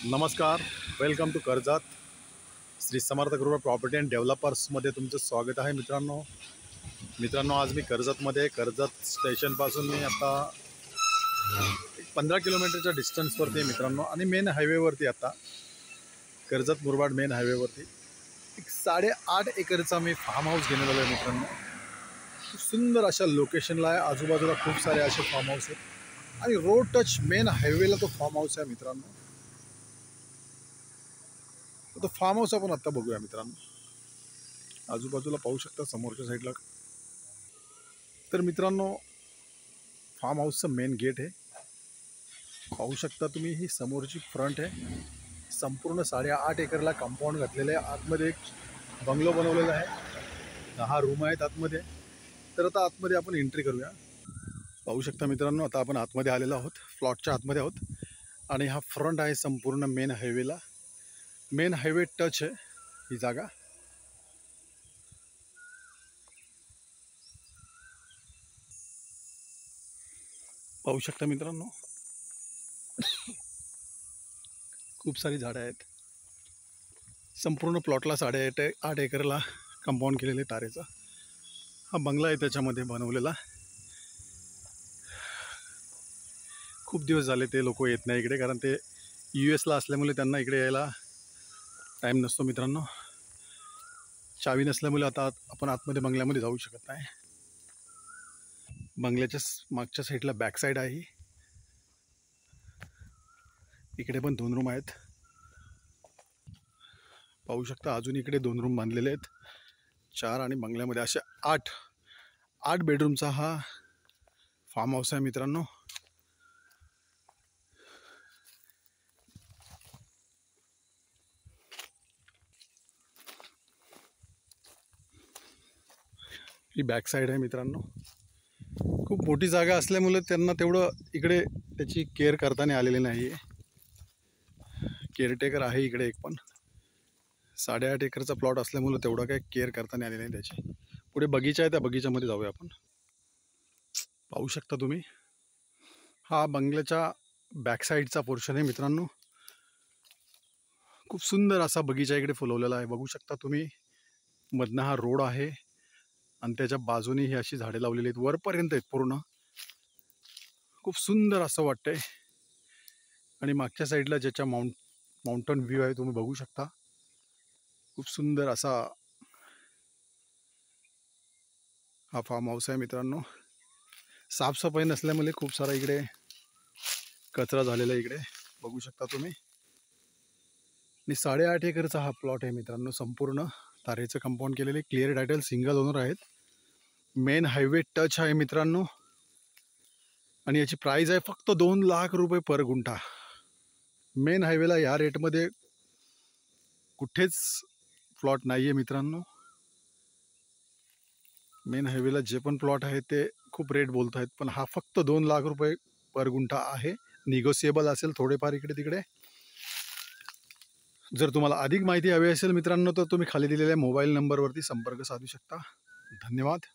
नमस्कार, welcome to Karjat Shri Samarth group property and डेव्हलपर्समध्ये तुमचं स्वागत आहे मित्रांनो आज मी कर्जत स्टेशनपासून मी आता 15 किलोमीटरच्या डिस्टन्सवरती आहे मित्रांनो आणि मेन हायवेवरती आता कर्जत मुरबाड मेन हायवेवरती एक 8.5 एकरचा मी फार्म हाऊस घेऊन आलो आहे मित्रांनो। खूप सुंदर अशा लोकेशनला आहे, आजूबाजूला खूप सारे असे फार्म हाऊस आहेत आणि रोड टच मेन हायवेला तो फार्म हाऊस आहे मित्रांनो। तो फार्म हाऊस आपण आता बघूया मित्रांनो। आजूबाजूला पाहू शकता समोरच्या साईडला तर मित्रांनो फार्म हाऊसचं मेन गेट आहे, पाहू शकता तुम्ही। ही समोरची फ्रंट आहे, संपूर्ण 8.5 एकरला कंपाऊंड घातलेलं आहे। आतमध्ये एक बंगलो बनवलेला आहे, 10 रूम आहेत आतमध्ये। तर आता आतमध्ये आपण एंट्री करूया। पाहू शकता मित्रांनो आता आपण आतमध्ये आलेलो आहोत, प्लॉटच्या आतमध्ये आहोत आणि हा फ्रंट आहे संपूर्ण मेन हायवेला। मेन हायवे टच आहे ही जागा। पाहू शकता मित्रांनो खूप सारी झाडं आहेत, संपूर्ण प्लॉटला 8.5 एकरला कंपाऊंड केलेले तारेचा हा बंगला आहे त्याच्यामध्ये बनवलेला। खूप दिवस झाले ते लोक येत नाही इकडे, कारण ते US ला असल्यामुळे त्यांना इकडे यायला टाईम नसतो मित्रांनो। चावी नसल्यामुळे आता आपण आतमध्ये बंगल्यामध्ये जाऊ शकत नाही। बंगल्याच्या मागच्या साईडला बॅक साईड आहे, इकडे पण 2 रूम आहेत। पाहू शकता अजून इकडे 2 रूम बांधलेले आहेत, 4 आणि बंगल्यामध्ये असे 8 बेडरूमचा हा फार्म हाऊस आहे मित्रांनो। ही बॅक साईड आहे मित्रांनो। खूप मोठी जागा असल्यामुळे त्यांना तेवढं इकडे त्याची केअर करताना आलेली नाही आहे। केअरटेकर आहे इकडे एक, पण 8.5 एकरचा प्लॉट असल्यामुळे तेवढं काही केअर करताना आले नाही त्याची। पुढे बगीचा आहे, त्या बगीच्यामध्ये जाऊया आपण। पाहू शकता तुम्ही हा बंगल्याच्या बॅक साईडचा पोर्शन आहे मित्रांनो। खूप सुंदर असा बगीचा इकडे फुलवलेला आहे, बघू शकता तुम्ही। मधनं हा रोड आहे आणि त्याच्या बाजूने ही अशी झाडे लावलेली आहेत, वरपर्यंत आहेत पूर्ण। खूप सुंदर असं वाटतंय आणि मागच्या साईडला ज्याच्या माउंटन व्ह्यू आहे तुम्ही बघू शकता। खूप सुंदर असा हा फार्म हाऊस आहे मित्रांनो। साफसफाई नसल्यामुळे खूप सारा इकडे कचरा झालेला इकडे बघू शकता तुम्ही। आणि 8.5 एकरचा हा प्लॉट आहे मित्रांनो, संपूर्ण तारेचं कंपाऊंड केलेले, क्लिअर टायटल, सिंगल ओनर आहेत, मेन हायवे टच आहे मित्रांनो। आणि याची प्राइस आहे फक्त 2 लाख रुपये पर गुंठा। मेन हायवेला या रेटमध्ये कुठेच प्लॉट नाही आहे मित्रांनो। मेन हायवेला जे पण प्लॉट आहे ते खूप रेट बोलत आहेत, पण हा फक्त 2 लाख रुपये पर गुंठा आहे। निगोशिएबल असेल थोडेफार इकडे तिकडे। जर तुम्हाला अधिक माहिती हवी असेल मित्रांनो तर तुम्ही खाली दिलेल्या मोबाईल नंबरवरती संपर्क साधू शकता। धन्यवाद।